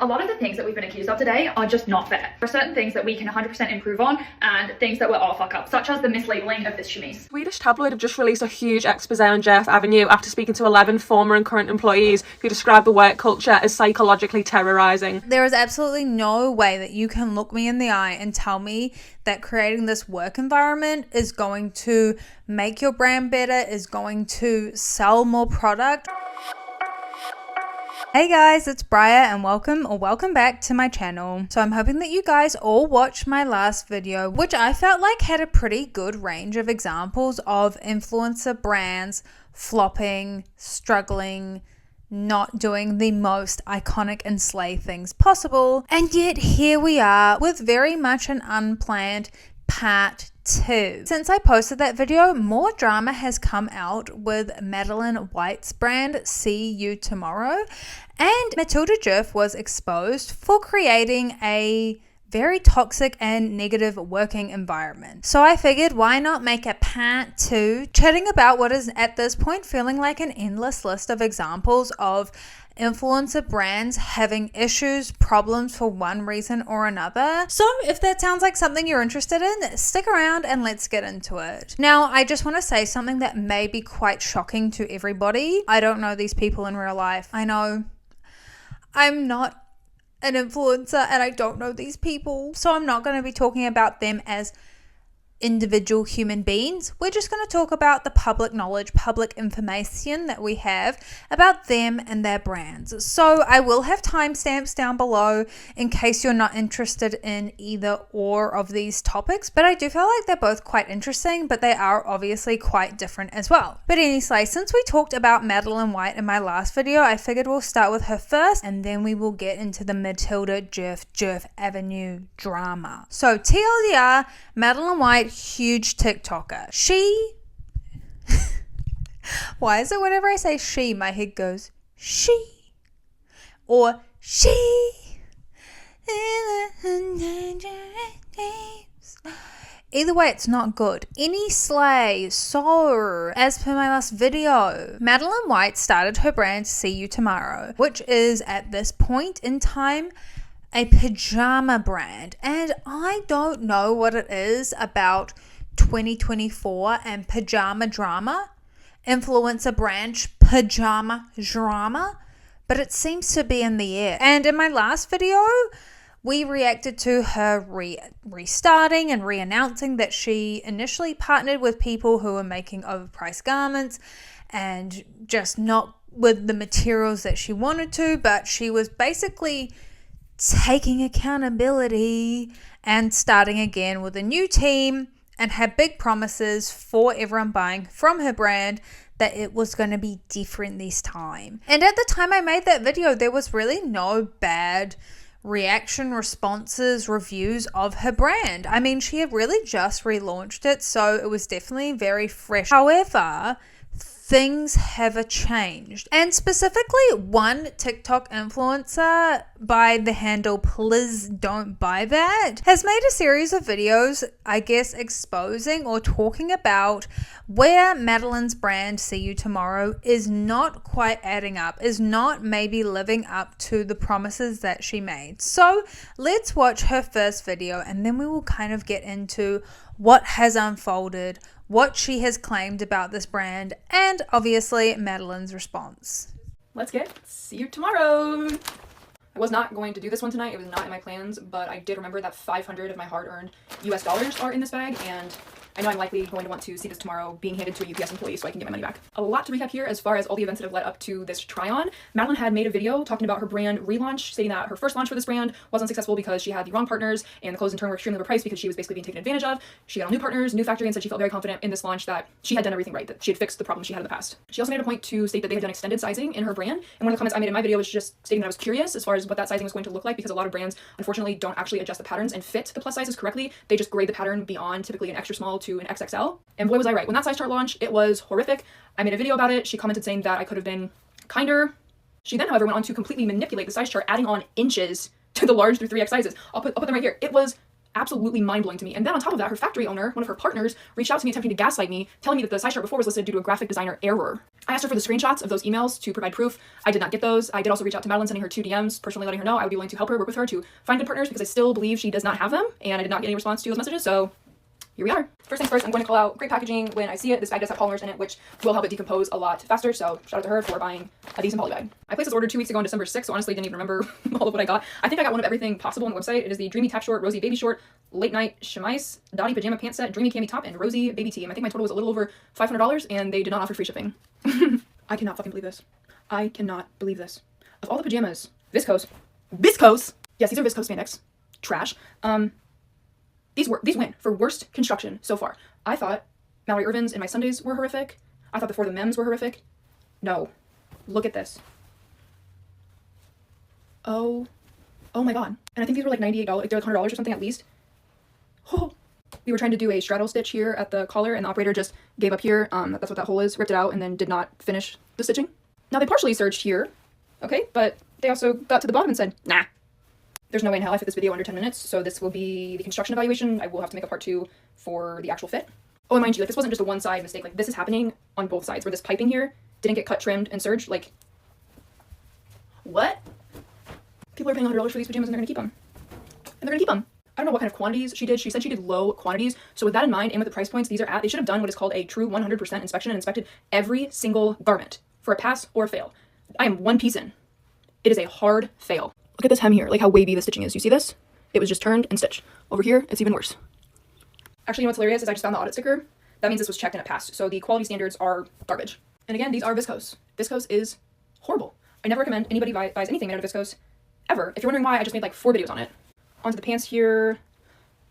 A lot of the things that we've been accused of today are just not fair. There are certain things that we can 100% improve on and things that were all fuck up, such as the mislabeling of this chemise. Swedish tabloid have just released a huge expose on Djerf Avenue after speaking to 11 former and current employees who described the work culture as psychologically terrorising. There is absolutely no way that you can look me in the eye and tell me that creating this work environment is going to make your brand better, is going to sell more product. Hey guys, it's Briar and welcome back to my channel. So I'm hoping that you guys all watched my last video, which I felt like had a pretty good range of examples of influencer brands flopping, struggling, not doing the most iconic and slay things possible. And yet here we are with very much an unplanned part 2. Since I posted that video, more drama has come out with Madeleine White's brand See You Tomorrow, and Matilda Djerf was exposed for creating a very toxic and negative working environment. So I figured, why not make a part 2 chatting about what is at this point feeling like an endless list of examples of influencer brands having issues, problems for one reason or another. So if that sounds like something you're interested in, stick around and let's get into it. Now, I just want to say something that may be quite shocking to everybody. I don't know these people in real life. I know I'm not an influencer and I don't know these people, so I'm not going to be talking about them as individual human beings. We're just going to talk about the public knowledge, public information that we have about them and their brands. So I will have timestamps down below in case you're not interested in either or of these topics, but I do feel like they're both quite interesting, but they are obviously quite different as well. But anyway, since we talked about Madeleine White in my last video, I figured we'll start with her first and then we will get into the Matilda Djerf Avenue drama. So TLDR, Madeleine White, huge TikToker. She why is it whenever I say she, my head goes she or she? Either way, it's not good. Any slay. So, as per my last video, Madeleine White started her brand See You Tomorrow, which is at this point in time a pajama brand, and I don't know what it is about 2024 and pajama drama, influencer brand pajama drama, but it seems to be in the air. And in my last video, we reacted to her restarting and re-announcing that she initially partnered with people who were making overpriced garments and just not with the materials that she wanted to, but she was basically taking accountability and starting again with a new team and had big promises for everyone buying from her brand that it was going to be different this time. And at the time I made that video, there was really no bad reaction, responses, reviews of her brand. I mean, she had really just relaunched it, so it was definitely very fresh. However, things have changed, and specifically one TikTok influencer by the handle Please Don't Buy That has made a series of videos, I guess, exposing or talking about where Madeleine's brand See You Tomorrow is not quite adding up, is not maybe living up to the promises that she made. So let's watch her first video and then we will kind of get into what has unfolded, what she has claimed about this brand, and obviously Madeleine's response. Let's get See You Tomorrow. I was not going to do this one tonight. It was not in my plans, but I did remember that 500 of my hard-earned US dollars are in this bag, and I know I'm likely going to want to see this tomorrow being handed to a UPS employee so I can get my money back. A lot to recap here as far as all the events that have led up to this try-on. Madeleine had made a video talking about her brand relaunch, stating that her first launch for this brand wasn't successful because she had the wrong partners and the clothes in turn were extremely overpriced because she was basically being taken advantage of. She got all new partners, new factory, and said she felt very confident in this launch that she had done everything right, that she had fixed the problems she had in the past. She also made a point to state that they had done extended sizing in her brand, and one of the comments I made in my video was just stating that I was curious as far as what that sizing was going to look like, because a lot of brands unfortunately don't actually adjust the patterns and fit the plus sizes correctly. They just grade the pattern beyond typically an extra small to an XXL. And boy was I right. When that size chart launched, it was horrific. I made a video about it. She commented saying that I could have been kinder. She then, however, went on to completely manipulate the size chart, adding on inches to the large through 3X sizes. I'll put them right here. It was absolutely mind-blowing to me. And then on top of that, her factory owner, one of her partners, reached out to me attempting to gaslight me, telling me that the size chart before was listed due to a graphic designer error. I asked her for the screenshots of those emails to provide proof. I did not get those. I did also reach out to Madeleine, sending her 2 DMs, personally letting her know I would be willing to help her, work with her to find good partners, because I still believe she does not have them, and I did not get any response to those messages, so here we are. First things first, I'm going to call out great packaging when I see it. This bag does have polymers in it, which will help it decompose a lot faster, so shout out to her for buying a decent poly bag. I placed this order 2 weeks ago on December 6th, so honestly didn't even remember all of what I got. I think I got one of everything possible on the website. It is the Dreamy Tap Short, Rosy Baby Short, Late Night Chemise, Dottie Pajama Pant Set, Dreamy Cami Top, and Rosy Baby Tee. And I think my total was a little over $500, and they did not offer free shipping. I cannot fucking believe this. I cannot believe this. Of all the pajamas, viscose, yes, these are viscose spandex, trash. These win for worst construction so far. I thought Mallory Irvin's and My Sundays were horrific. I thought the For the Mems were horrific. No. Look at this. Oh my god. And I think these were like $98, like they're like $100 or something at least. Oh. We were trying to do a straddle stitch here at the collar, and the operator just gave up here. That's what that hole is, ripped it out, and then did not finish the stitching. Now they partially serged here, okay, but they also got to the bottom and said, nah. There's no way in hell I fit this video under 10 minutes, so this will be the construction evaluation. I will have to make a part 2 for the actual fit. Oh, and mind you, like, this wasn't just a one-side mistake. Like, this is happening on both sides, where this piping here didn't get cut, trimmed, and serged. Like, what? People are paying $100 for these pajamas, and they're gonna keep them. And they're gonna keep them. I don't know what kind of quantities she did. She said she did low quantities. So with that in mind, and with the price points these are at, they should have done what is called a true 100% inspection and inspected every single garment for a pass or a fail. I am one piece in. It is a hard fail. Look at this hem here, like how wavy the stitching is. You see this? It was just turned and stitched. Over here, it's even worse. Actually, you know what's hilarious is I just found the audit sticker. That means this was checked and it passed. So the quality standards are garbage. And again, these are viscose. Viscose is horrible. I never recommend anybody buys anything made out of viscose ever. If you're wondering why, I just made like 4 videos on it. Onto the pants here.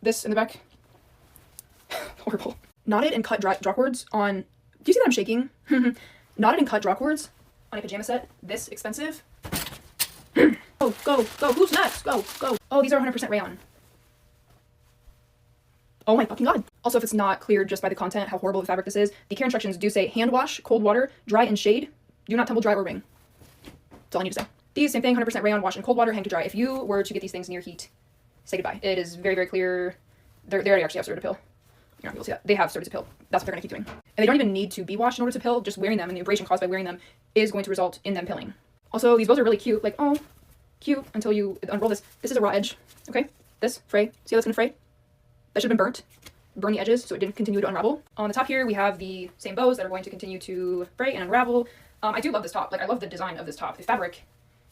This in the back. Horrible. Knotted and cut drawcords on... Do you see that I'm shaking? Knotted and cut drawcords on a pajama set this expensive. Go, go, go. Who's next? Go, go. Oh, these are 100% rayon. Oh my fucking god. Also, if it's not clear just by the content how horrible the fabric this is, the care instructions do say hand wash, cold water, dry and shade. Do not tumble dry or wring. That's all I need to say. These, same thing, 100% rayon, wash in cold water, hang to dry. If you were to get these things near heat, say goodbye. It is very, very clear. They already actually have started to pill. You're not able to see that. They have started to pill. That's what they're going to keep doing. And they don't even need to be washed in order to pill. Just wearing them and the abrasion caused by wearing them is going to result in them pilling. Also, these bows are really cute. Like, oh, cute until you unroll this. This is a raw edge. Okay? This, fray. See how that's going to fray? That should have been burnt. Burn the edges so it didn't continue to unravel. On the top here, we have the same bows that are going to continue to fray and unravel. I do love this top. Like, I love the design of this top. The fabric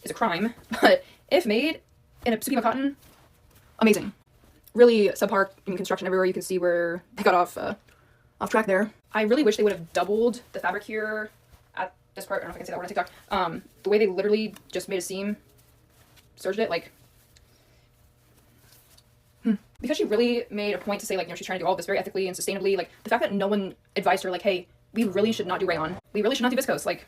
is a crime, but if made in a Supima cotton, amazing. Really subpar in construction everywhere. You can see where they got off track there. I really wish they would have doubled the fabric here at this part. I don't know if I can say that word on TikTok. The way they literally just made a seam, serged it, like... Because she really made a point to say, like, you know, she's trying to do all this very ethically and sustainably. Like, the fact that no one advised her, like, hey, we really should not do rayon. We really should not do viscose. Like,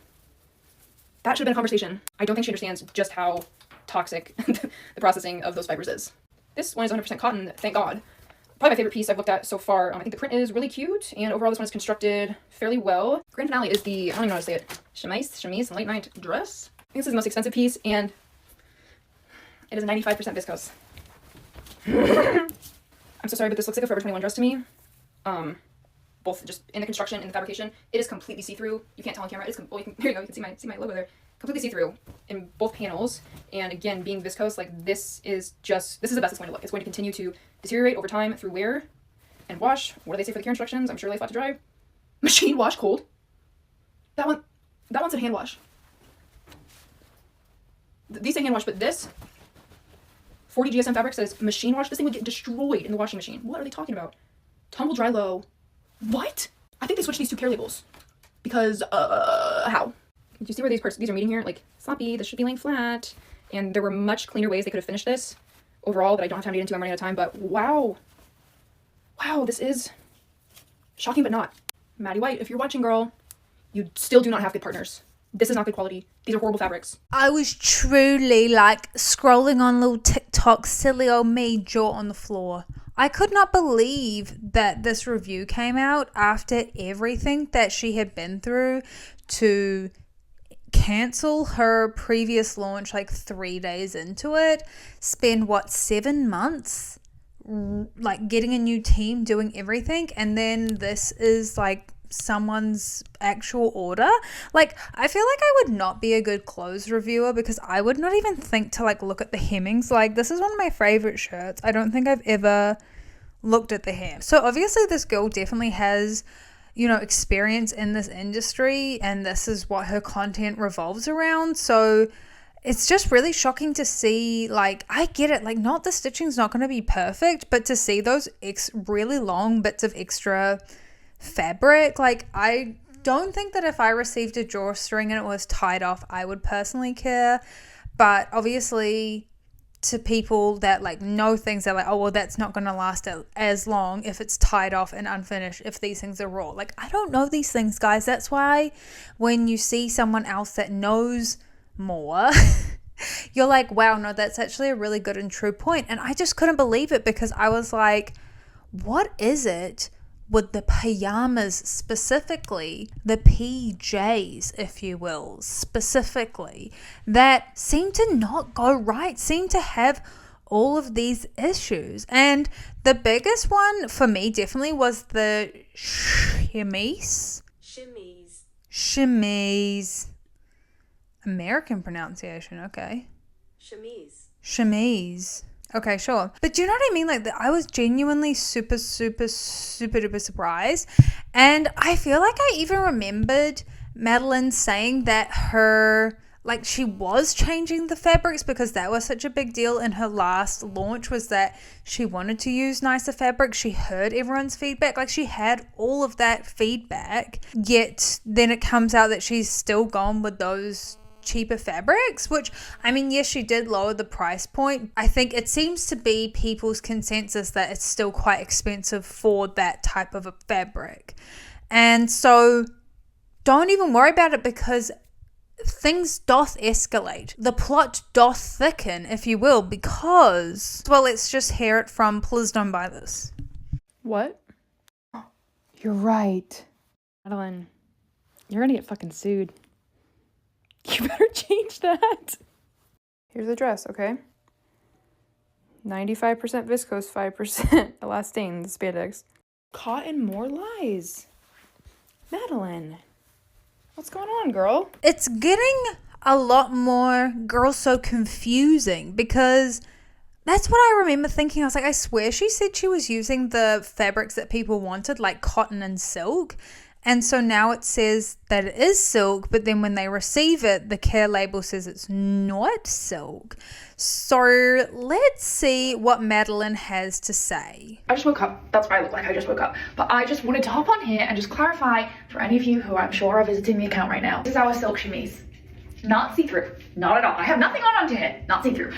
that should have been a conversation. I don't think she understands just how toxic the processing of those fibers is. This one is 100% cotton, thank God. Probably my favorite piece I've looked at so far. I think the print is really cute, and overall this one is constructed fairly well. Grand finale is the, I don't even know how to say it, chemise late night dress. I think this is the most expensive piece, and it is 95% viscose. I'm so sorry, but this looks like a Forever 21 dress to me. Both just in the construction and the fabrication. It is completely see-through. You can't tell on camera. It's well, here you go. You can see my logo there. Completely see-through in both panels. And again, being viscose, like this is the best it's going to look. It's going to continue to deteriorate over time through wear and wash. What do they say for the care instructions? I'm sure they flat to dry. Machine wash cold. That one said hand wash. These say hand wash, but this 40 GSM fabric says machine wash. This thing would get destroyed in the washing machine. What are they talking about? Tumble dry low. What? I think they switched these two care labels. Because, how? Did you see where these are meeting here? Like, sloppy, this should be laying flat. And there were much cleaner ways they could have finished this overall that I don't have time to get into. I'm running out of time, but wow. Wow, this is shocking, but not. Maddie White, if you're watching, girl, you still do not have good partners. This is not good quality. These are horrible fabrics. I was truly like scrolling on little TikTok, silly old me, jaw on the floor. I could not believe that this review came out after everything that she had been through to cancel her previous launch like 3 days into it, spend 7 months like getting a new team, doing everything, and then this is like someone's actual order. Like, I feel like I would not be a good clothes reviewer because I would not even think to like look at the hemmings. Like, this is one of my favorite shirts. I don't think I've ever looked at the hem. So obviously this girl definitely has, you know, experience in this industry, and this is what her content revolves around. So it's just really shocking to see, like, I get it, like, not the stitching's not going to be perfect, but to see those really long bits of extra fabric, like, I don't think that if I received a drawstring and it was tied off, I would personally care. But obviously to people that like know things, they're like, oh well, that's not going to last as long if it's tied off and unfinished, if these things are raw. Like, I don't know these things, guys. That's why when you see someone else that knows more you're like, wow, no, that's actually a really good and true point. And I just couldn't believe it, because I was like, what is it with the pajamas specifically, the PJs, if you will, specifically, that seem to not go right, seem to have all of these issues? And the biggest one for me definitely was the chemise. American pronunciation, okay. Chemise. Okay, sure. But do you know what I mean? Like, I was genuinely super duper surprised. And I feel like I even remembered Madeleine saying that like, she was changing the fabrics, because that was such a big deal in her last launch, was that she wanted to use nicer fabrics. She heard everyone's feedback. Like, she had all of that feedback, yet then it comes out that she's still gone with those cheaper fabrics, which, I mean, yes, she did lower the price point. I think it seems to be people's consensus that it's still quite expensive for that type of a fabric. And so don't even worry about it, because things doth escalate. The plot doth thicken, if you will, because, well, let's just hear it from Please Don't Buy This. What? You're right. Madeleine, you're gonna get fucking sued. You better change that. Here's the dress, okay? 95% viscose, 5% elastane, the spandex. Cotton, more lies. Madeleine, what's going on, girl? It's getting a lot more, girl, so confusing, because that's what I remember thinking. I was like, I swear she said she was using the fabrics that people wanted, like cotton and silk. And so now it says that it is silk, but then when they receive it, the care label says it's not silk. So let's see what Madeleine has to say. I just woke up. That's why I look like I just woke up. But I just wanted to hop on here and just clarify for any of you who I'm sure are visiting the account right now. This is our silk chemise. Not see-through, not at all. I have nothing on under here, not see-through.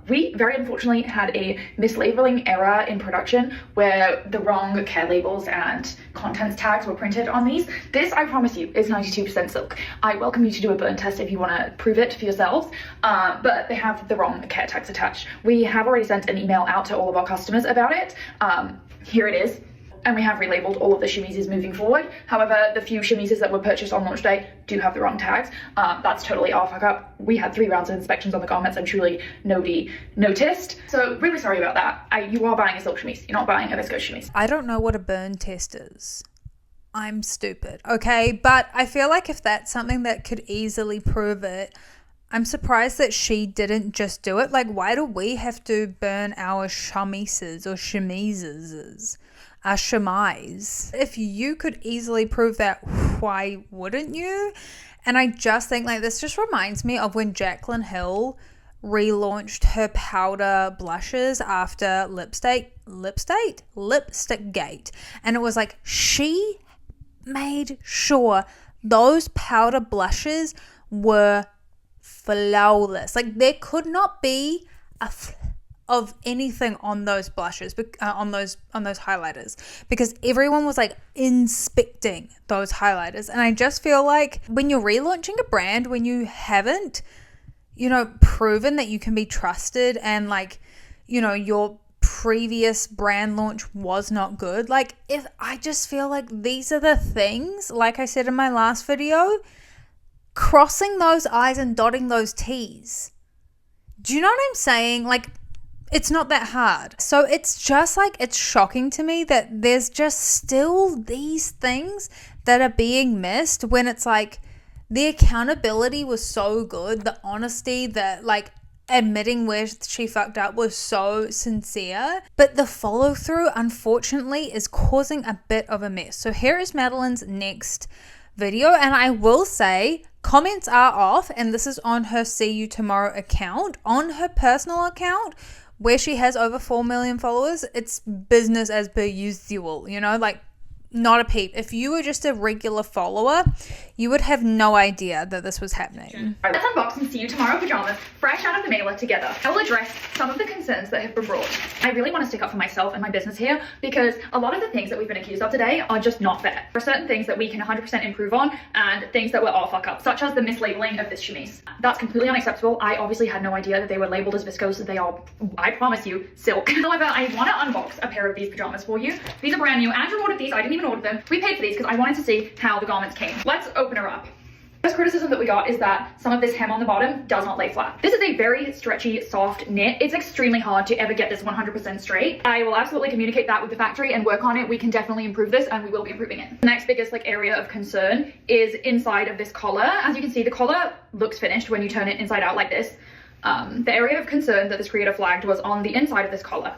We very unfortunately had a mislabeling error in production where the wrong care labels and contents tags were printed on these. This, I promise you, is 92% silk. I welcome you to do a burn test if you want to prove it for yourselves, but they have the wrong care tags attached. We have already sent an email out to all of our customers about it. Here it is. And we have relabeled all of the chemises moving forward. However, the few chemises that were purchased on launch day do have the wrong tags. That's totally our fuck up. We had 3 rounds of inspections on the garments and truly nobody noticed. So really sorry about that. You are buying a silk chemise. You're not buying a viscose chemise. I don't know what a burn test is. I'm stupid, okay? But I feel like if that's something that could easily prove it, I'm surprised that she didn't just do it. Like, why do we have to burn our chemises or chemises? A chemise? If you could easily prove that, why wouldn't you? And I just think, like, this just reminds me of when Jaclyn Hill relaunched her powder blushes after Lipstick Gate. And it was like, she made sure those powder blushes were flawless. Like, there could not be of anything on those blushes, on those highlighters, because everyone was like inspecting those highlighters. And I just feel like when you're relaunching a brand, when you haven't, you know, proven that you can be trusted, and like, you know, your previous brand launch was not good, like, if I just feel like these are the things, like I said in my last video, crossing those I's and dotting those T's. Do you know what I'm saying? Like, It's not that hard. So it's just like, it's shocking to me that there's just still these things that are being missed when it's like the accountability was so good, the honesty, that like admitting where she fucked up was so sincere, but the follow through unfortunately is causing a bit of a mess. So here is Madeleine's next video, and I will say comments are off, and this is on her See You Tomorrow account. On her personal account, where she has over 4 million followers, it's business as per usual, you know, like not a peep. If you were just a regular follower, you would have no idea that this was happening. Let's unbox and See You Tomorrow pajamas, fresh out of the mailer together. I will address some of the concerns that have been brought. I really want to stick up for myself and my business here, because a lot of the things that we've been accused of today are just not fair. There are certain things that we can 100% improve on, and things that were all fuck up, such as the mislabeling of this chemise. That's completely unacceptable. I obviously had no idea that they were labeled as viscose. They are, I promise you, silk. However, I want to unbox a pair of these pajamas for you. These are brand new. Andrew ordered these. I didn't even order them. We paid for these because I wanted to see how the garments came. Let's open her up. First criticism that we got is that some of this hem on the bottom does not lay flat. This is a very stretchy, soft knit. It's extremely hard to ever get this 100% straight. I will absolutely communicate that with the factory and work on it. We can definitely improve this, and we will be improving it. The next biggest area of concern is inside of this collar. As you can see, the collar looks finished when you turn it inside out like this. The area of concern that this creator flagged was on the inside of this collar.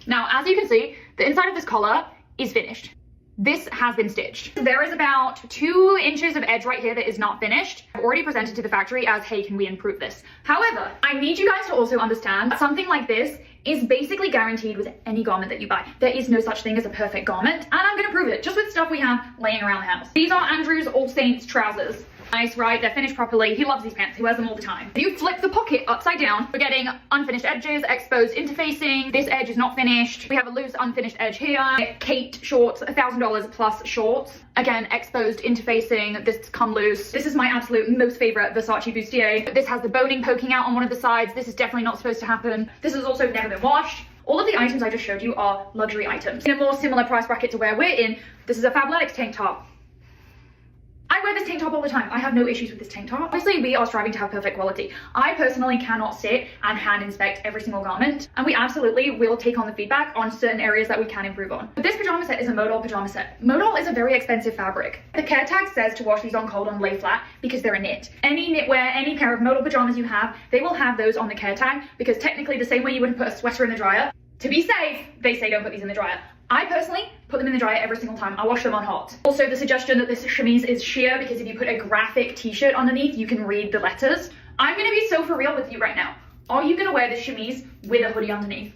Now, as you can see, the inside of this collar is finished. This has been stitched. There is about 2 inches of edge right here that is not finished. I've already presented to the factory as, hey, can we improve this? However, I need you guys to also understand that something like this is basically guaranteed with any garment that you buy. There is no such thing as a perfect garment, and I'm gonna prove it just with stuff we have laying around the house. These are Andrew's All Saints trousers. Nice, right? They're finished properly. He loves these pants. He wears them all the time. If you flip the pocket upside down, we're getting unfinished edges, exposed interfacing. This edge is not finished. We have a loose unfinished edge here. Kate shorts, $1,000 plus shorts. Again, exposed interfacing. This come loose. This is my absolute most favorite Versace bustier. This has the boning poking out on one of the sides. This is definitely not supposed to happen. This has also never been washed. All of the items I just showed you are luxury items. In a more similar price bracket to where we're in, this is a Fabletics tank top. I wear this tank top all the time. I have no issues with this tank top. Obviously, we are striving to have perfect quality. I personally cannot sit and hand inspect every single garment, and we absolutely will take on the feedback on certain areas that we can improve on. But this pajama set is a modal pajama set. Modal is a very expensive fabric. The care tag says to wash these on cold and lay flat because they're a knit. Any knitwear, any pair of modal pajamas you have, they will have those on the care tag, because technically the same way you would put a sweater in the dryer, to be safe, they say don't put these in the dryer. I personally put them in the dryer every single time. I wash them on hot. Also, the suggestion that this chemise is sheer because if you put a graphic t-shirt underneath, you can read the letters. I'm gonna be so for real with you right now. Are you gonna wear this chemise with a hoodie underneath?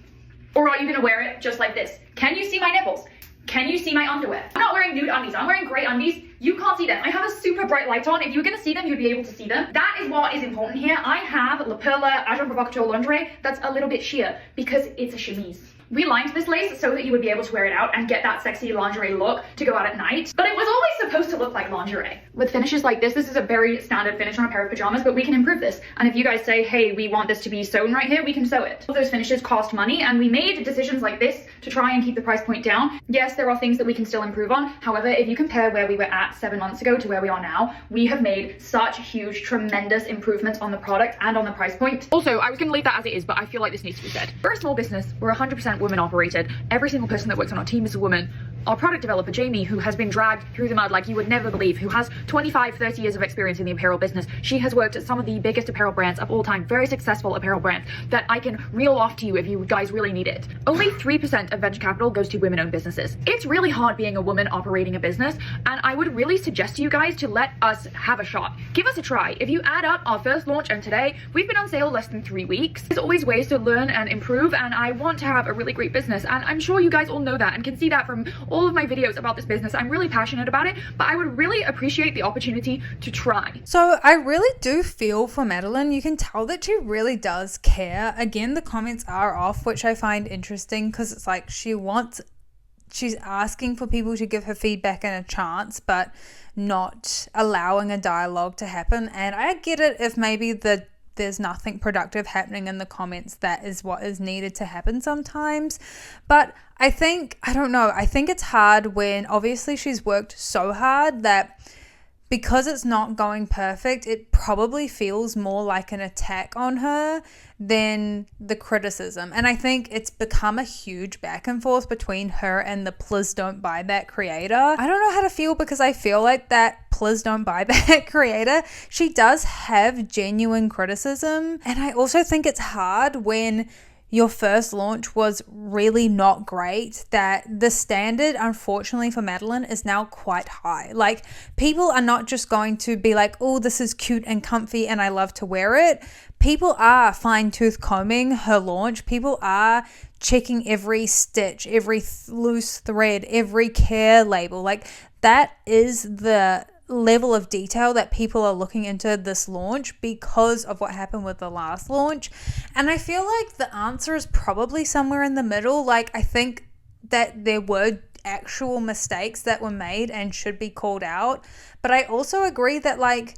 Or are you gonna wear it just like this? Can you see my nipples? Can you see my underwear? I'm not wearing nude undies. I'm wearing grey undies. You can't see them. I have a super bright light on. If you were gonna see them, you'd be able to see them. That is what is important here. I have La Perla Agent Provocateur lingerie that's a little bit sheer because it's a chemise. We lined this lace so that you would be able to wear it out and get that sexy lingerie look to go out at night, but it was always supposed to look like lingerie. With finishes like this is a very standard finish on a pair of pajamas, but we can improve this. And if you guys say, hey, we want this to be sewn right here, we can sew it. All those finishes cost money, and we made decisions like this to try and keep the price point down. Yes, there are things that we can still improve on. However, if you compare where we were at 7 months ago to where we are now, we have made such huge, tremendous improvements on the product and on the price point. Also, I was gonna leave that as it is, but I feel like this needs to be said. We're a small business. We're 100% women operated. Every single person that works on our team is a woman. Our product developer, Jamie, who has been dragged through the mud like you would never believe, who has 25, 30 years of experience in the apparel business. She has worked at some of the biggest apparel brands of all time, very successful apparel brands that I can reel off to you if you guys really need it. Only 3% of venture capital goes to women-owned businesses. It's really hard being a woman operating a business, and I would really suggest to you guys to let us have a shot. Give us a try. If you add up our first launch and today, we've been on sale less than 3 weeks. There's always ways to learn and improve, and I want to have a really great business, and I'm sure you guys all know that and can see that from all of my videos about this business. I'm really passionate about it, but I would really appreciate the opportunity to try. So I really do feel for Madeleine. You can tell that she really does care. Again, the comments are off, which I find interesting because it's like she's asking for people to give her feedback and a chance, but not allowing a dialogue to happen. And I get it if maybe there's nothing productive happening in the comments. That is what is needed to happen sometimes. But I think it's hard when obviously she's worked so hard that because it's not going perfect, it probably feels more like an attack on her than the criticism. And I think it's become a huge back and forth between her and the please don't buy that creator. I don't know how to feel, because I feel like that please don't buy that creator, she does have genuine criticism. And I also think it's hard when your first launch was really not great, that the standard, unfortunately for Madeleine, is now quite high. Like, people are not just going to be like, oh, this is cute and comfy and I love to wear it. People are fine-tooth combing her launch. People are checking every stitch, every loose thread, every care label. Like, that is the level of detail that people are looking into this launch because of what happened with the last launch. And I feel like the answer is probably somewhere in the middle. Like, I think that there were actual mistakes that were made and should be called out, but I also agree that, like,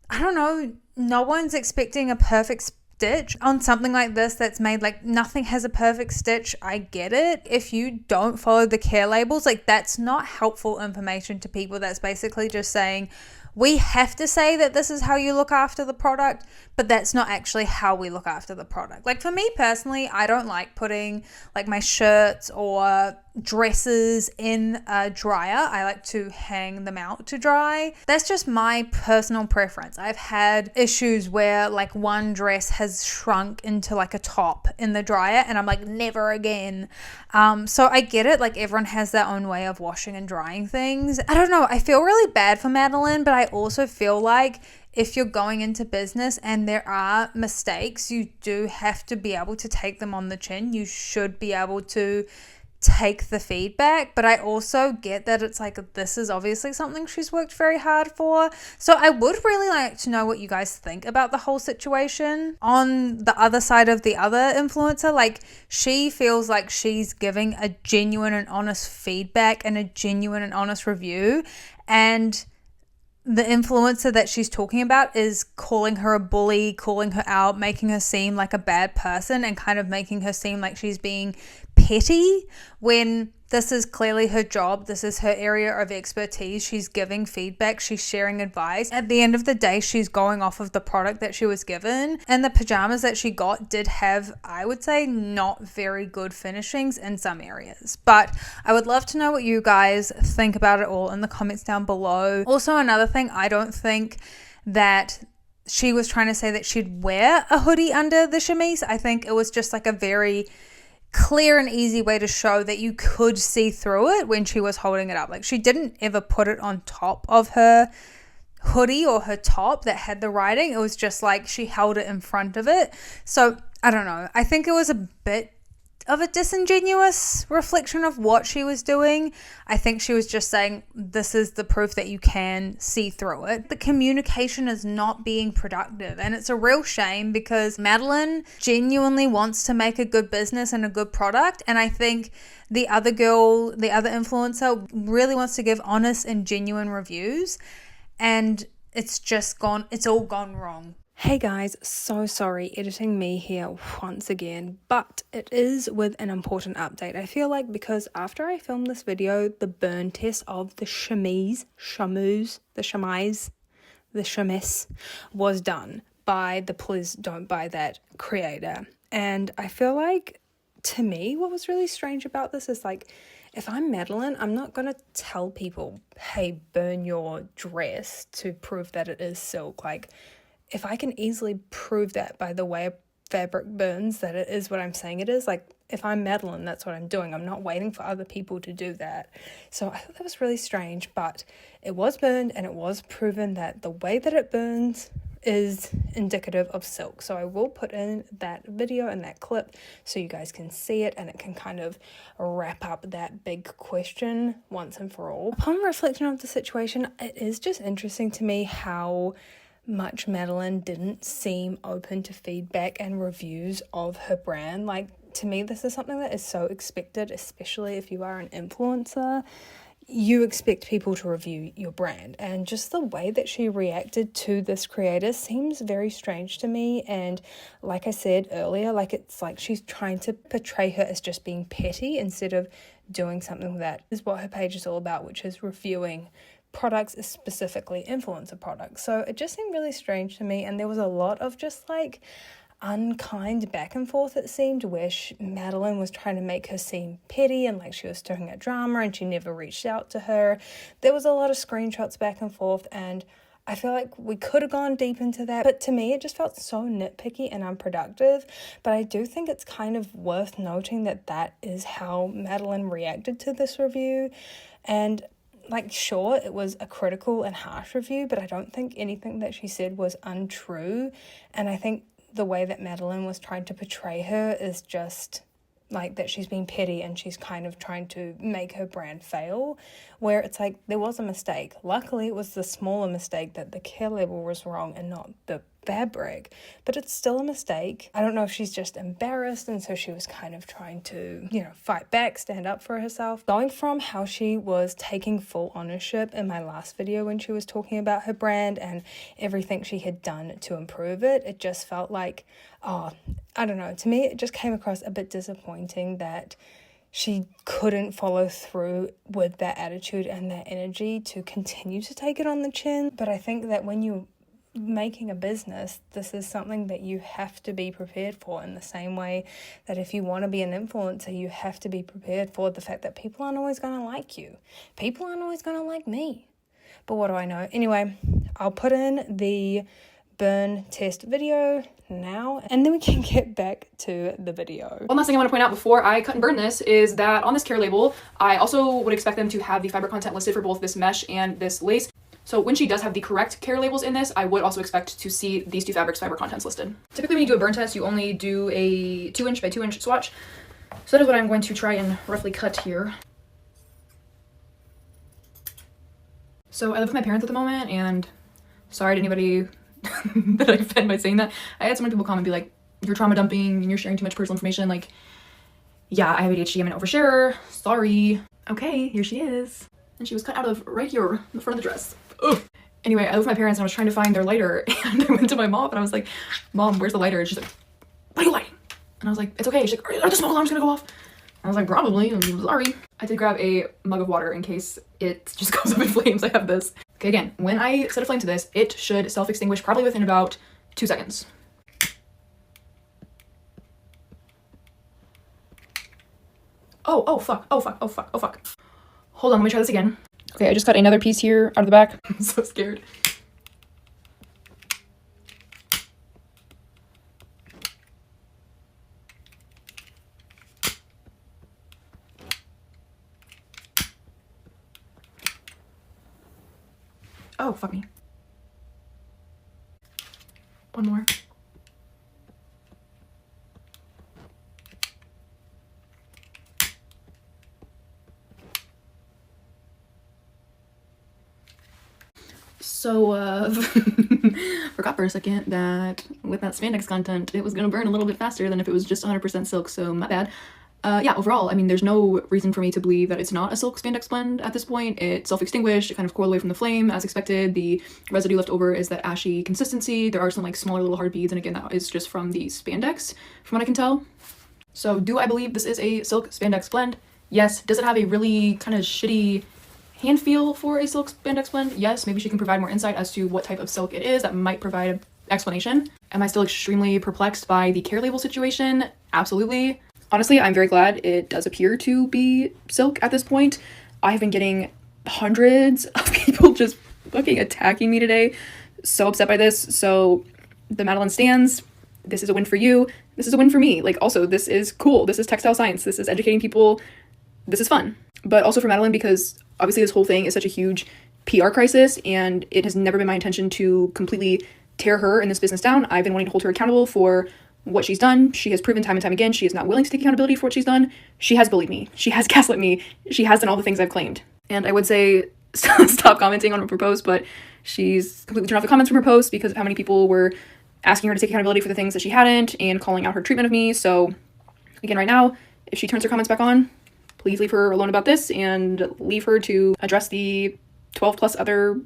I don't know, no one's expecting a perfect stitch on something like this that's made. Like, nothing has a perfect stitch. I get it. If you don't follow the care labels, like, that's not helpful information to people. That's basically just saying, we have to say that this is how you look after the product, but that's not actually how we look after the product. Like, for me personally, I don't like putting like my shirts or dresses in a dryer. I like to hang them out to dry. That's just my personal preference. I've had issues where like one dress has shrunk into like a top in the dryer and I'm like, never again. So I get it. Like, everyone has their own way of washing and drying things. I don't know. I feel really bad for Madeleine, but I also feel like if you're going into business and there are mistakes, you do have to be able to take them on the chin. You should be able to take the feedback, but I also get that it's like, this is obviously something she's worked very hard for. So I would really like to know what you guys think about the whole situation. On the other side of the other influencer, like, she feels like she's giving a genuine and honest feedback and a genuine and honest review, and the influencer that she's talking about is calling her a bully, calling her out, making her seem like a bad person, and kind of making her seem like she's being petty, when this is clearly her job. This is her area of expertise. She's giving feedback. She's sharing advice. At the end of the day, she's going off of the product that she was given. And the pajamas that she got did have, I would say, not very good finishings in some areas. But I would love to know what you guys think about it all in the comments down below. Also, another thing, I don't think that she was trying to say that she'd wear a hoodie under the chemise. I think it was just like a very clear and easy way to show that you could see through it when she was holding it up. Like, she didn't ever put it on top of her hoodie or her top that had the writing. It was just like she held it in front of it. So I don't know. I think it was a bit of a disingenuous reflection of what she was doing. I think she was just saying, this is the proof that you can see through it. The communication is not being productive, and it's a real shame, because Madeleine genuinely wants to make a good business and a good product, and I think the other girl, the other influencer, really wants to give honest and genuine reviews, and it's all gone wrong. Hey guys, so sorry, editing me here once again, but it is with an important update. I feel like, because after I filmed this video, the burn test of the chemise was done by the Please Don't Buy That creator. And I feel like, to me, what was really strange about this is, like, if I'm Madeleine, I'm not going to tell people, hey, burn your dress to prove that it is silk. Like, if I can easily prove that by the way a fabric burns, that it is what I'm saying it is, like, if I'm Madeleine, that's what I'm doing. I'm not waiting for other people to do that. So I thought that was really strange, but it was burned, and it was proven that the way that it burns is indicative of silk. So I will put in that video and that clip so you guys can see it, and it can kind of wrap up that big question once and for all. Upon reflection of the situation, it is just interesting to me how much Madeleine didn't seem open to feedback and reviews of her brand. Like, to me, this is something that is so expected, especially if you are an influencer. You expect people to review your brand, and just the way that she reacted to this creator seems very strange to me. And like I said earlier, like, it's like she's trying to portray her as just being petty instead of doing something that is what her page is all about, which is reviewing products is specifically influencer products. So it just seemed really strange to me, and there was a lot of just like unkind back and forth, it seemed, where Madeleine was trying to make her seem petty and like she was stirring up drama and she never reached out to her. There was a lot of screenshots back and forth, and I feel like we could have gone deep into that, but to me it just felt so nitpicky and unproductive. But I do think it's kind of worth noting that that is how Madeleine reacted to this review. And like, sure, it was a critical and harsh review, but I don't think anything that she said was untrue. And I think the way that Madeleine was trying to portray her is just like that she's being petty and she's kind of trying to make her brand fail, where it's like there was a mistake. Luckily, it was the smaller mistake that the care label was wrong and not the fabric, but it's still a mistake. I don't know if she's just embarrassed and so she was kind of trying to, fight back, stand up for herself. Going from how she was taking full ownership in my last video when she was talking about her brand and everything she had done to improve it, it just felt like, I don't know, to me it just came across a bit disappointing that she couldn't follow through with that attitude and that energy to continue to take it on the chin. But I think that when you're making a business, this is something that you have to be prepared for, in the same way that if you want to be an influencer, you have to be prepared for the fact that people aren't always going to like you. People aren't always going to like me. But what do I know? Anyway, I'll put in the burn test video now, and then we can get back to the video. One last thing I want to point out before I cut and burn this is that on this care label, I also would expect them to have the fabric content listed for both this mesh and this lace. So when she does have the correct care labels in this, I would also expect to see these two fabrics fiber contents listed. Typically when you do a burn test, you only do a 2" by 2" swatch. So that is what I'm going to try and roughly cut here. So I live with my parents at the moment, and sorry to anybody that I offend by saying that. I had so many people come and be like, you're trauma dumping and you're sharing too much personal information. Like, yeah, I have ADHD, I'm an oversharer, sorry. Okay, here she is. And she was cut out of right here, the front of the dress. Ugh. Anyway, I live with my parents and I was trying to find their lighter, and I went to my mom and I was like, Mom, where's the lighter? And she's like, what are you lighting? And I was like, it's okay. She's like, are the smoke alarms gonna go off? I was like, probably. I'm sorry. I did grab a mug of water in case it just goes up in flames. I have this. Okay, again, when I set a flame to this, it should self-extinguish probably within about 2 seconds. Oh, fuck. Hold on, let me try this again. Okay, I just cut another piece here out of the back. I'm so scared. Oh, fuck me. One more. So, forgot for a second that with that spandex content, it was gonna burn a little bit faster than if it was just 100% silk, so my bad. Yeah, overall, I mean, there's no reason for me to believe that it's not a silk spandex blend at this point. It self-extinguished, it kind of coiled away from the flame as expected. The residue left over is that ashy consistency. There are some like smaller little hard beads, and again, that is just from the spandex, from what I can tell. So do I believe this is a silk spandex blend? Yes. Does it have a really kind of shitty hand feel for a silk spandex blend? Yes. Maybe she can provide more insight as to what type of silk it is. That might provide an explanation. Am I still extremely perplexed by the care label situation? Absolutely. Honestly, I'm very glad it does appear to be silk at this point. I have been getting hundreds of people just fucking attacking me today. So upset by this. So the Madeleine stands. This is a win for you. This is a win for me. Like, also, this is cool. This is textile science. This is educating people. This is fun. But also for Madeleine, because obviously this whole thing is such a huge PR crisis, and it has never been my intention to completely tear her and this business down. I've been wanting to hold her accountable for what she's done. She has proven time and time again she is not willing to take accountability for what she's done. She has bullied me. She has gaslit me. She has done all the things I've claimed. And I would say stop commenting on her post, but she's completely turned off the comments from her post because of how many people were asking her to take accountability for the things that she hadn't and calling out her treatment of me. So again, right now, if she turns her comments back on, please leave her alone about this and leave her to address the 12 plus other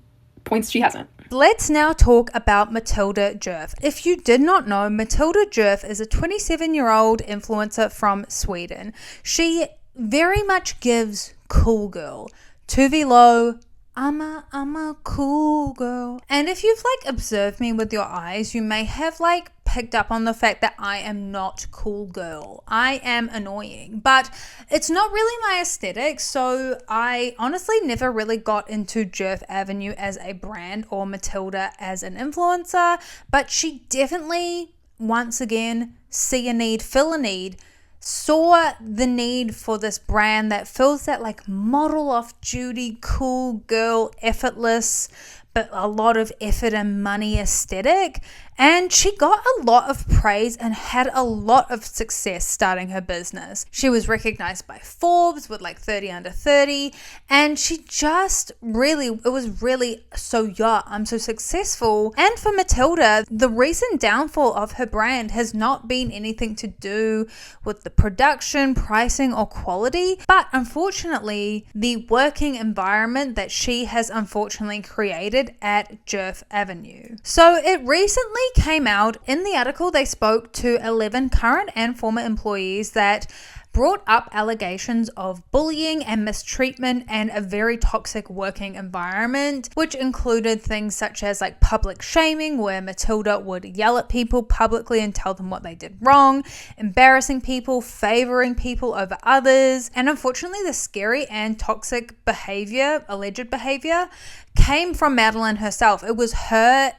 points she hasn't. Let's now talk about Matilda Djerf. If you did not know, Matilda Djerf is a 27-year-old influencer from Sweden. She very much gives cool girl, 2V low, I'm a cool girl. And if you've like observed me with your eyes, you may have like picked up on the fact that I am not cool girl. I am annoying, but it's not really my aesthetic. So I honestly never really got into Djerf Avenue as a brand or Matilda as an influencer, but she definitely, once again, see a need, fill a need, saw the need for this brand that fills that like model off duty, cool girl, effortless, but a lot of effort and money aesthetic. And she got a lot of praise and had a lot of success starting her business. She was recognized by Forbes with like 30 under 30. And she just really, it was really so, yeah, I'm so successful. And for Matilda, the recent downfall of her brand has not been anything to do with the production, pricing, or quality. But unfortunately, the working environment that she has unfortunately created at Djerf Avenue. So it recently came out in the article. They spoke to 11 current and former employees that brought up allegations of bullying and mistreatment and a very toxic working environment, which included things such as like public shaming, where Matilda would yell at people publicly and tell them what they did wrong, embarrassing people, favoring people over others. And unfortunately, the scary and toxic behavior, alleged behavior, came from Madeleine herself. It was her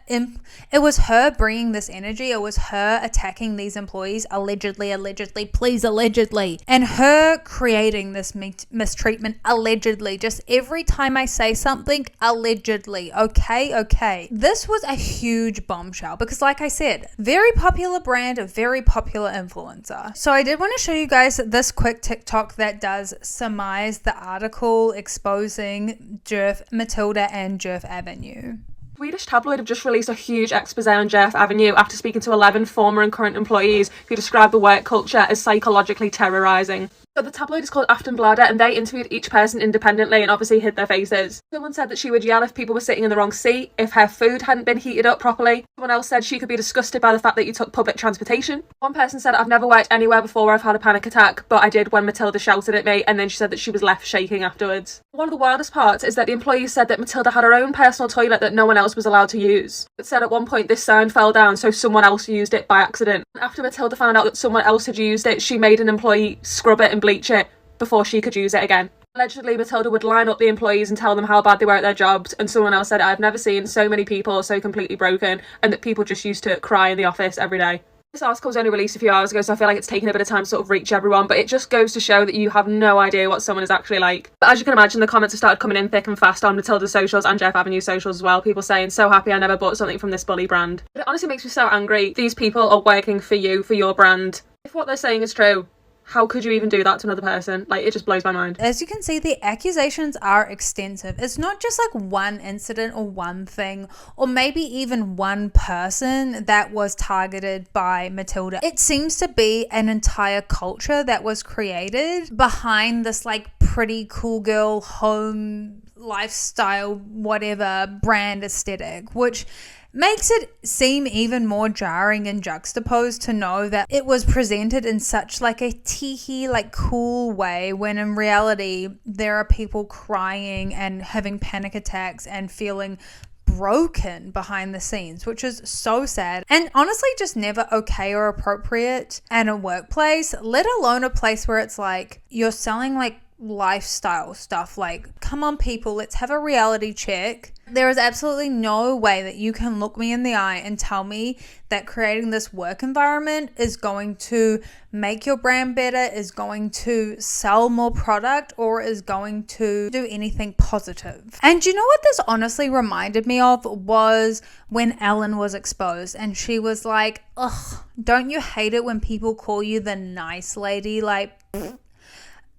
bringing this energy. It was her attacking these employees, allegedly, please, allegedly, and her creating this mistreatment, allegedly. Just every time I say something, allegedly. Okay. This was a huge bombshell because, like I said, very popular brand, a very popular influencer. So I did want to show you guys this quick TikTok that does surmise the article exposing Djerf, Matilda, and Djerf Avenue. Swedish tabloid have just released a huge expose on Djerf Avenue after speaking to 11 former and current employees who described the work culture as psychologically terrorising. So the tabloid is called Aftonbladet, and they interviewed each person independently and obviously hid their faces. Someone said that she would yell if people were sitting in the wrong seat, if her food hadn't been heated up properly. Someone else said she could be disgusted by the fact that you took public transportation. One person said, I've never worked anywhere before where I've had a panic attack, but I did when Matilda shouted at me, and then she said that she was left shaking afterwards. One of the wildest parts is that the employees said that Matilda had her own personal toilet that no one else was allowed to use. It said at one point this sign fell down, so someone else used it by accident. After Matilda found out that someone else had used it, she made an employee scrub it and bleach it before she could use it again. Allegedly, Matilda would line up the employees and tell them how bad they were at their jobs, and someone else said, I've never seen so many people so completely broken, and that people just used to cry in the office every day. This article was only released a few hours ago, so I feel like it's taken a bit of time to sort of reach everyone, but it just goes to show that you have no idea what someone is actually like. But as you can imagine, the comments have started coming in thick and fast on Matilda's socials and Djerf Avenue socials as well. People saying, so happy I never bought something from this bully brand. But it honestly makes me so angry. These people are working for you, for your brand. If what they're saying is true, how could you even do that to another person? Like, it just blows my mind. As you can see, the accusations are extensive. It's not just like one incident or one thing, or maybe even one person that was targeted by Matilda. It seems to be an entire culture that was created behind this like pretty cool girl home lifestyle whatever brand aesthetic, which makes it seem even more jarring and juxtaposed to know that it was presented in such like a teehee, like cool way, when in reality there are people crying and having panic attacks and feeling broken behind the scenes, which is so sad and honestly just never okay or appropriate at a workplace, let alone a place where it's like you're selling like lifestyle stuff. Like, come on people, let's have a reality check. There is absolutely no way that you can look me in the eye and tell me that creating this work environment is going to make your brand better, is going to sell more product, or is going to do anything positive. And you know what this honestly reminded me of was when Ellen was exposed and she was like, ugh, don't you hate it when people call you the nice lady? Like,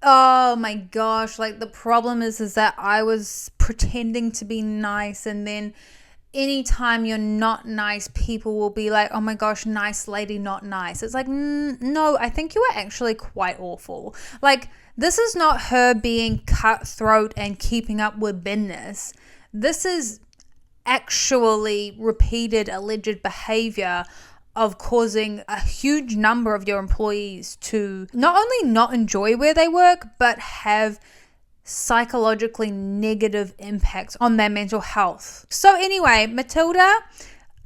oh my gosh, like the problem is that I was pretending to be nice, and then anytime you're not nice, people will be like, oh my gosh, nice lady, not nice. It's like, no, I think you are actually quite awful. Like, this is not her being cutthroat and keeping up with business. This is actually repeated alleged behavior of causing a huge number of your employees to not only not enjoy where they work, but have psychologically negative impacts on their mental health. So anyway, Matilda,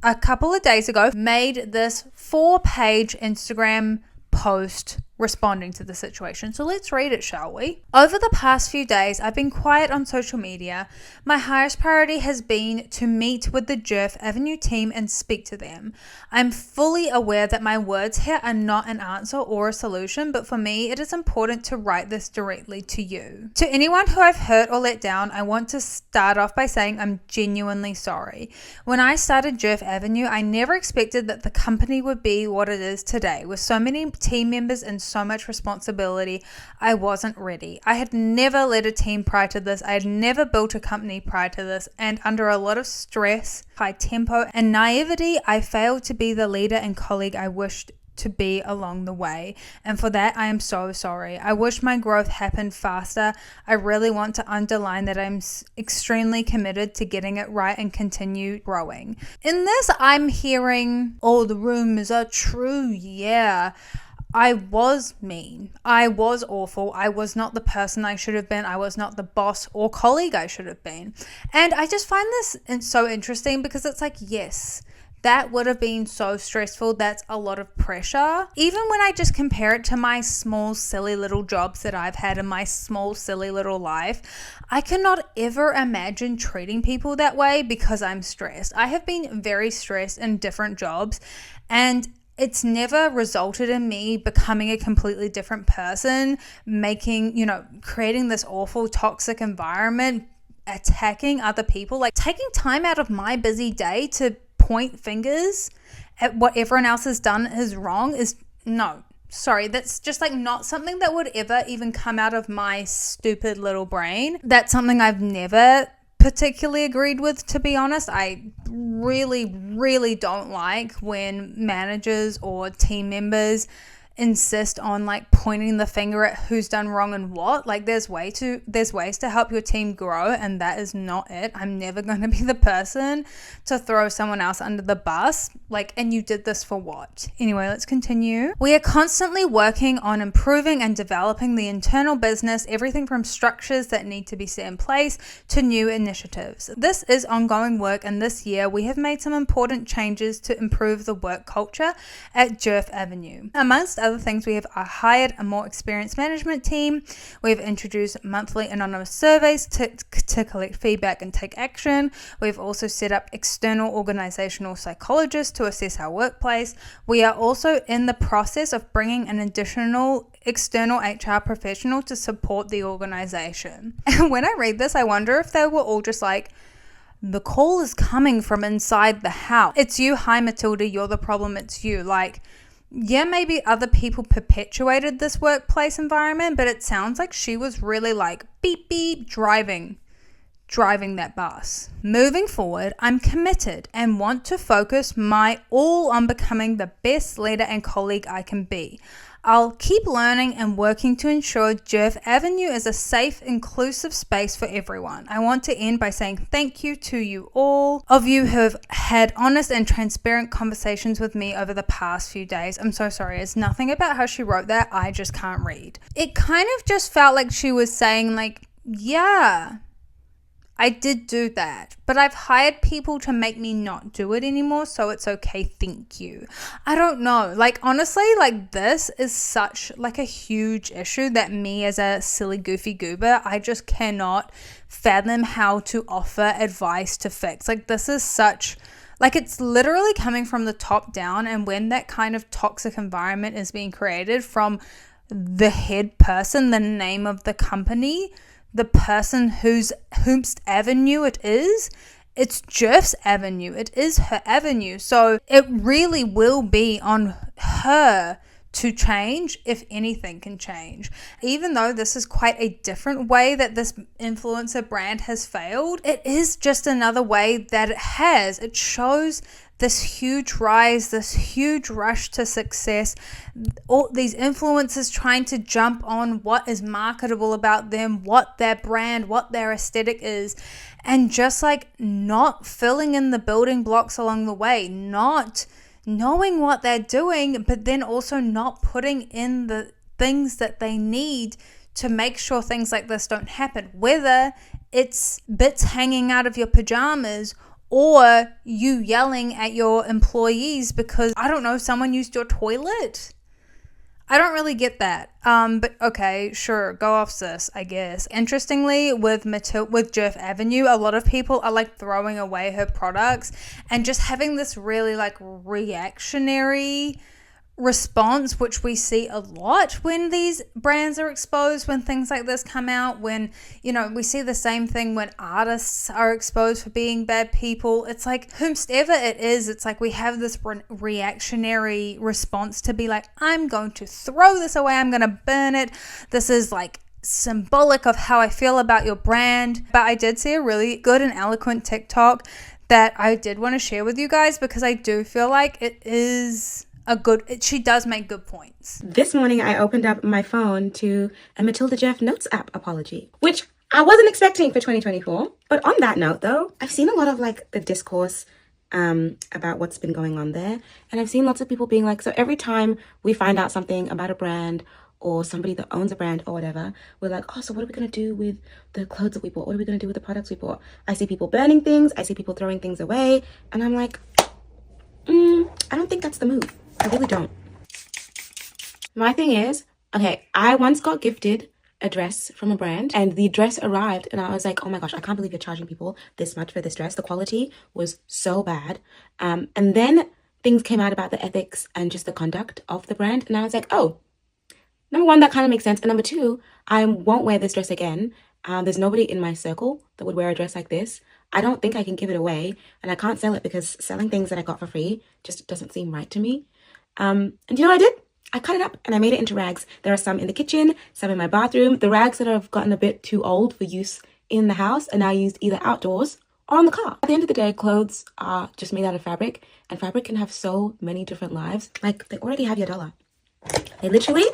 a couple of days ago, made this 4-page Instagram post responding to the situation. So let's read it, shall we? Over the past few days, I've been quiet on social media. My highest priority has been to meet with the Djerf Avenue team and speak to them. I'm fully aware that my words here are not an answer or a solution, but for me, it is important to write this directly to you. To anyone who I've hurt or let down, I want to start off by saying I'm genuinely sorry. When I started Djerf Avenue, I never expected that the company would be what it is today. With so many team members and so much responsibility, I wasn't ready. I had never led a team prior to this. I had never built a company prior to this, and under a lot of stress, high tempo, and naivety, I failed to be the leader and colleague I wished to be along the way, and for that I am so sorry. I wish my growth happened faster. I really want to underline that I'm extremely committed to getting it right and continue growing. In this, I'm hearing, oh, the rumors are true. Yeah, I was mean. I was awful. I was not the person I should have been. I was not the boss or colleague I should have been. And I just find this so interesting because it's like, yes, that would have been so stressful. That's a lot of pressure. Even when I just compare it to my small, silly little jobs that I've had in my small, silly little life, I cannot ever imagine treating people that way because I'm stressed. I have been very stressed in different jobs, and it's never resulted in me becoming a completely different person, creating this awful toxic environment, attacking other people, like taking time out of my busy day to point fingers at what everyone else has done is wrong is no. Sorry, that's just like not something that would ever even come out of my stupid little brain. That's something I've never particularly agreed with, to be honest. I really don't like when managers or team members insist on like pointing the finger at who's done wrong and what. Like there's ways to help your team grow, and that is not it. I'm never going to be the person to throw someone else under the bus. Like, and you did this for what? Anyway, let's continue. We are constantly working on improving and developing the internal business, everything from structures that need to be set in place to new initiatives. This is ongoing work, and this year we have made some important changes to improve the work culture at Djerf Avenue. Amongst other things, we have hired a more experienced management team. We've introduced monthly anonymous surveys to collect feedback and take action. We've also set up external organizational psychologists to assess our workplace. We are also in the process of bringing an additional external HR professional to support the organization. And when I read this, I wonder if they were all just like, the call is coming from inside the house. It's you. Hi, Matilda. You're the problem. It's you. Like, yeah, maybe other people perpetuated this workplace environment, but it sounds like she was really like beep beep driving that bus. Moving forward, I'm committed and want to focus my all on becoming the best leader and colleague I can be. I'll keep learning and working to ensure Djerf Avenue is a safe, inclusive space for everyone. I want to end by saying thank you to you all of you who have had honest and transparent conversations with me over the past few days. I'm so sorry. It's nothing about how she wrote that. I just can't read. It kind of just felt like she was saying like, yeah, I did do that, but I've hired people to make me not do it anymore, so it's okay, thank you. I don't know, like honestly, like this is such like a huge issue that me as a silly goofy goober, I just cannot fathom how to offer advice to fix. Like this is such, like it's literally coming from the top down, and when that kind of toxic environment is being created from the head person, the name of the company, the person whose avenue it is, it's Djerf's avenue. It is her avenue. So it really will be on her to change if anything can change. Even though this is quite a different way that this influencer brand has failed, it is just another way that it has. It shows this huge rise, this huge rush to success, all these influencers trying to jump on what is marketable about them, what their brand, what their aesthetic is, and just like not filling in the building blocks along the way, not knowing what they're doing, but then also not putting in the things that they need to make sure things like this don't happen, whether it's bits hanging out of your pajamas or you yelling at your employees because, I don't know, someone used your toilet. I don't really get that. But okay, sure, go off sis, I guess. Interestingly, with Djerf Avenue, a lot of people are like throwing away her products and just having this really like reactionary response, which we see a lot when these brands are exposed, when things like this come out, when, you know, we see the same thing when artists are exposed for being bad people. It's like, whomsoever it is, it's like we have this reactionary response to be like, I'm going to throw this away, I'm going to burn it, this is like symbolic of how I feel about your brand. But I did see a really good and eloquent TikTok that I did want to share with you guys, because I do feel like it is she does make good points. This morning I opened up my phone to a Matilda Djerf Notes app apology, which I wasn't expecting for 2024. But on that note though, I've seen a lot of like the discourse about what's been going on there. And I've seen lots of people being like, so every time we find out something about a brand or somebody that owns a brand or whatever, we're like, oh, so what are we going to do with the clothes that we bought? What are we going to do with the products we bought? I see people burning things. I see people throwing things away. And I'm like, I don't think that's the move. I really don't. My thing is, okay, I once got gifted a dress from a brand and the dress arrived and I was like, oh my gosh, I can't believe you're charging people this much for this dress. The quality was so bad. And then things came out about the ethics and just the conduct of the brand. And I was like, oh, number one, that kind of makes sense. And number two, I won't wear this dress again. There's nobody in my circle that would wear a dress like this. I don't think I can give it away and I can't sell it because selling things that I got for free just doesn't seem right to me. And you know what I did? I cut it up and I made it into rags. There are some in the kitchen, some in my bathroom. The rags that have gotten a bit too old for use in the house are now used either outdoors or on the car. At the end of the day, clothes are just made out of fabric, and fabric can have so many different lives. Like, they already have your dollar. They literally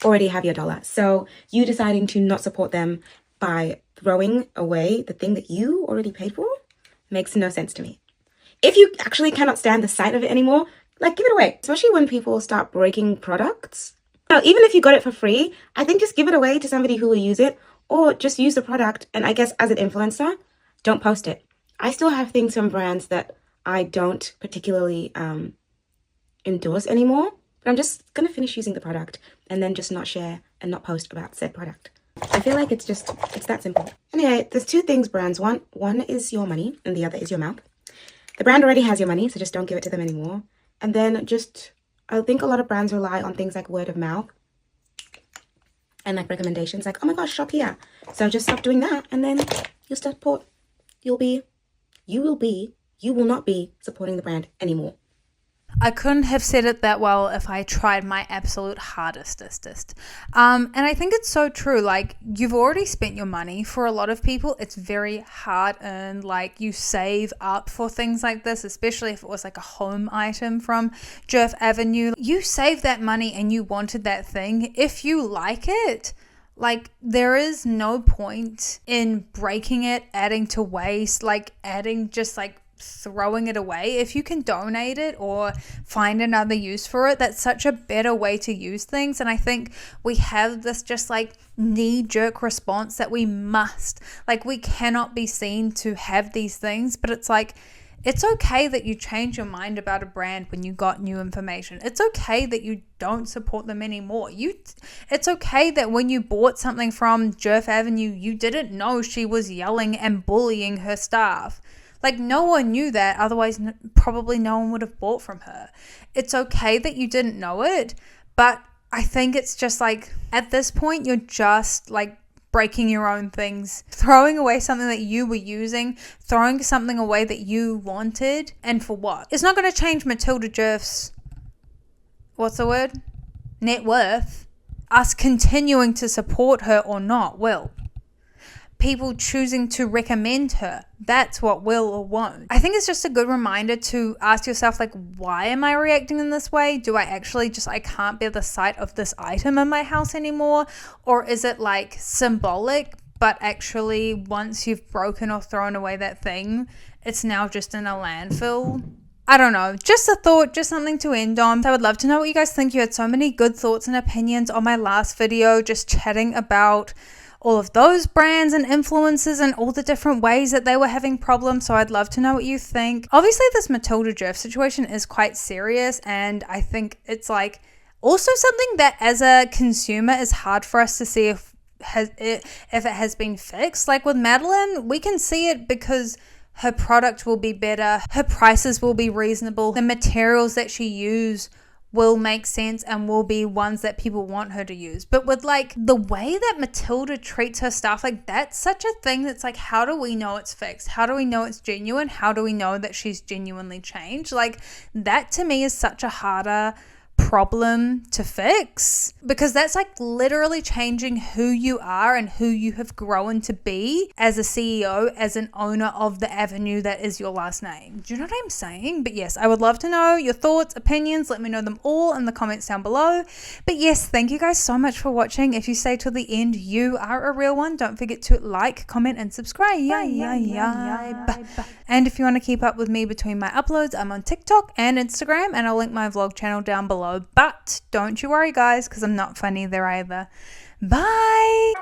already have your dollar. So you deciding to not support them by throwing away the thing that you already paid for makes no sense to me. If you actually cannot stand the sight of it anymore, like, give it away. Especially when people start breaking products. Now, even if you got it for free, I think just give it away to somebody who will use it, or just use the product. And I guess as an influencer, don't post it. I still have things from brands that I don't particularly endorse anymore, but I'm just gonna finish using the product and then just not share and not post about said product. I feel like it's that simple. Anyway, there's two things brands want. One is your money and the other is your mouth. The brand already has your money, so just don't give it to them anymore. And then I think a lot of brands rely on things like word of mouth and like recommendations, like, oh my gosh, shop here. So just stop doing that, and then you will not be supporting the brand anymore. I couldn't have said it that well if I tried my absolute hardest. And I think it's so true. Like, you've already spent your money. For a lot of people, it's very hard earned. Like, you save up for things like this, especially if it was like a home item from Djerf Avenue. You saved that money and you wanted that thing. If you like it, like, there is no point in breaking it, adding to waste, like throwing it away. If you can donate it or find another use for it, that's such a better way to use things. And I think we have this just like knee-jerk response that we cannot be seen to have these things. But it's like, it's okay that you change your mind about a brand when you got new information. It's okay that you don't support them anymore. It's okay that when you bought something from Djerf Avenue, you didn't know she was yelling and bullying her staff. Like, no one knew that, otherwise probably no one would have bought from her. It's okay that you didn't know it, but I think it's just like, at this point, you're just like breaking your own things, throwing away something that you were using, throwing something away that you wanted, and for what? It's not going to change Matilda Djerf's, net worth. Us continuing to support her or not will. People choosing to recommend her, that's what will or won't. I think it's just a good reminder to ask yourself, like, why am I reacting in this way? Do I actually I can't bear the sight of this item in my house anymore? Or is it like symbolic, but actually once you've broken or thrown away that thing, it's now just in a landfill? I don't know, just a thought, just something to end on. I would love to know what you guys think. You had so many good thoughts and opinions on my last video, just chatting about all of those brands and influencers and all the different ways that they were having problems. So I'd love to know what you think. Obviously, this Matilda Djerf situation is quite serious, and I think it's like also something that as a consumer is hard for us to see if it has been fixed. Like with Madeleine, we can see it because her product will be better, her prices will be reasonable, the materials that she uses will make sense and will be ones that people want her to use. But with like the way that Matilda treats her stuff, like that's such a thing that's like, how do we know it's fixed? How do we know it's genuine? How do we know that she's genuinely changed? Like that to me is such a harder problem to fix, because that's like literally changing who you are and who you have grown to be as a CEO, as an owner of the avenue that is your last name. Do you know what I'm saying? But yes, I would love to know your thoughts, opinions. Let me know them all in the comments down below. But yes, thank you guys so much for watching. If you stay till the end, you are a real one. Don't forget to like, comment and subscribe. And if you want to keep up with me between my uploads, I'm on TikTok and Instagram, and I'll link my vlog channel down below. But don't you worry guys, because I'm not funny there either. Bye.